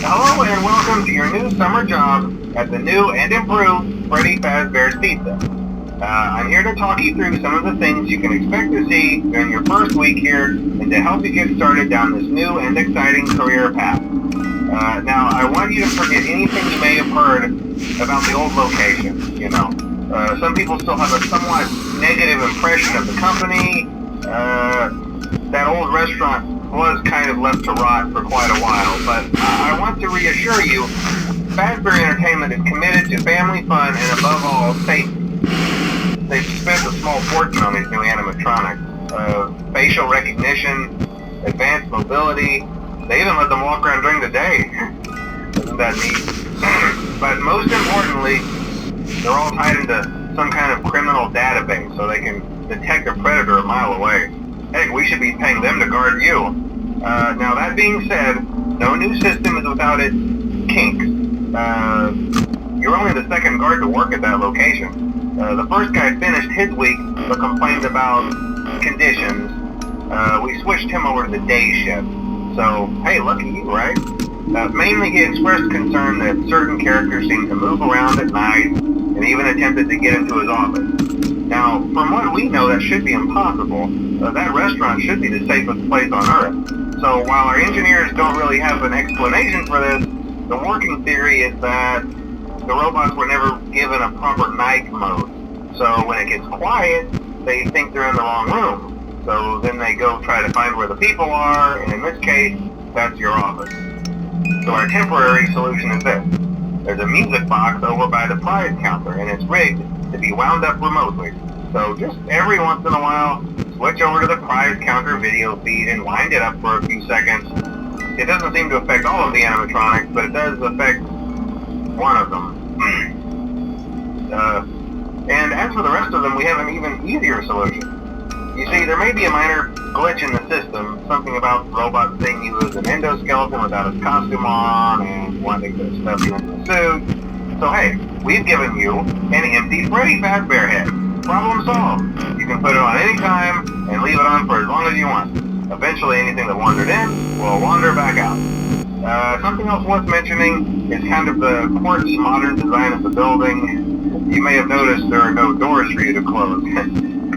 Hello and welcome to your new summer job at the new and improved Freddy Fazbear's Pizza. I'm here to talk you through some of the things you can expect to see during your first week here and to help you get started down this new and exciting career path. Now, I want you to forget anything you may have heard about the old location, you know. Some people still have a somewhat negative impression of the company. That old restaurant was kind of left to rot for quite a while, but I want to reassure you, Fazbear Entertainment is committed to family fun and above all, safety. They've spent a small fortune on these new animatronics. Facial recognition, advanced mobility, they even let them walk around during the day. Isn't that neat? But most importantly, they're all tied into some kind of criminal database so they can detect a predator a mile away. Heck, we should be paying them to guard you. Now that being said, no new system is without its kinks. You're only the second guard to work at that location. The first guy finished his week but complained about conditions. We switched him over to the day shift. So, hey, lucky you, right? Mainly he expressed concern that certain characters seemed to move around at night and even attempted to get into his office. Now, from what we know, that should be impossible. That restaurant should be the safest place on Earth. So while our engineers don't really have an explanation for this, the working theory is that the robots were never given a proper night mode. So when it gets quiet, they think they're in the wrong room. So then they go try to find where the people are, and in this case, that's your office. So our temporary solution is this. There's a music box over by the prize counter, and it's rigged to be wound up remotely. So just every once in a while, switch over to the prize counter video feed and wind it up for a few seconds. It doesn't seem to affect all of the animatronics, but it does affect one of them. And as for the rest of them, we have an even easier solution. You see, there may be a minor glitch in the system, something about the robot seeing you as an endoskeleton without his costume on and wanting to stuff you into the suit. So hey, we've given you an empty Freddy Fazbear head. Problem solved. You can put it on any time and leave it on for as long as you want. Eventually anything that wandered in will wander back out. Something else worth mentioning is kind of the quirky modern design of the building. You may have noticed there are no doors for you to close.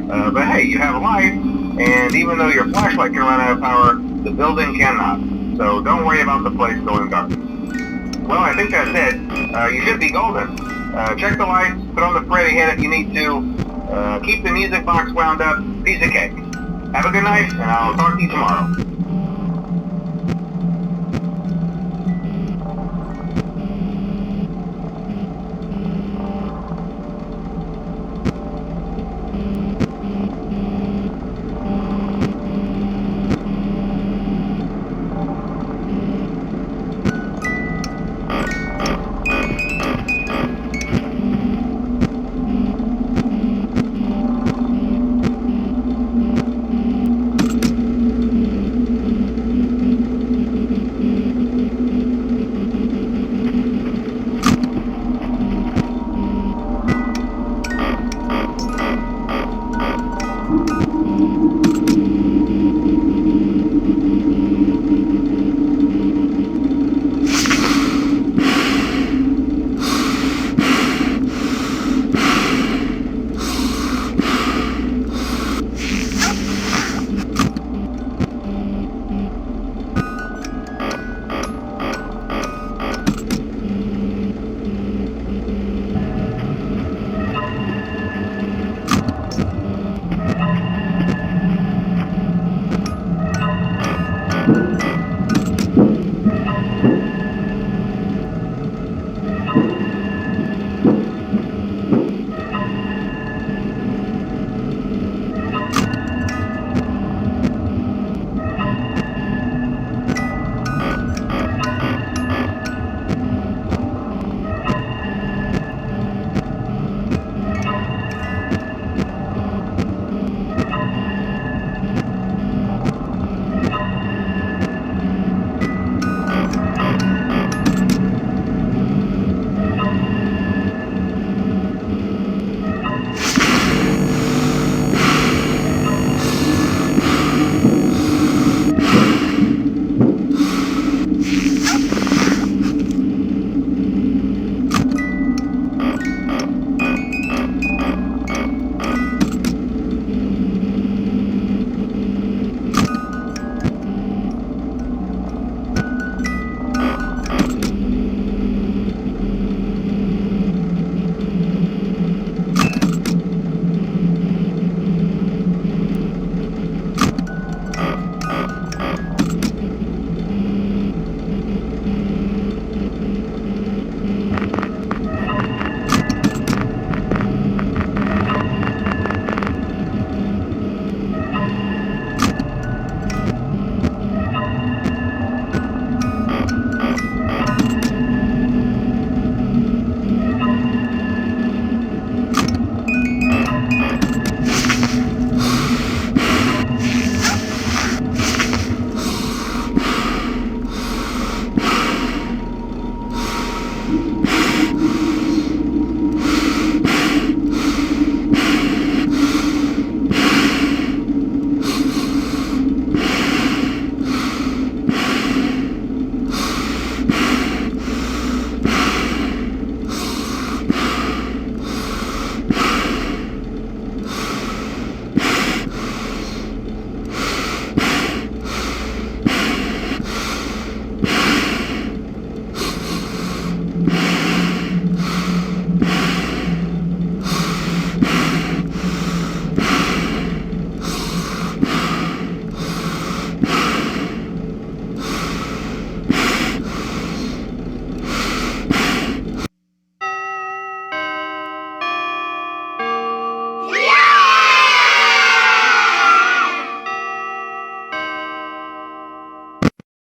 But hey, you have a light, and even though your flashlight can run out of power, the building cannot. So don't worry about the place going dark. Well, I think that's it. You should be golden. Check the lights, put on the Freddy head if you need to. Keep the music box wound up. Piece of cake. Have a good night, and I'll talk to you tomorrow.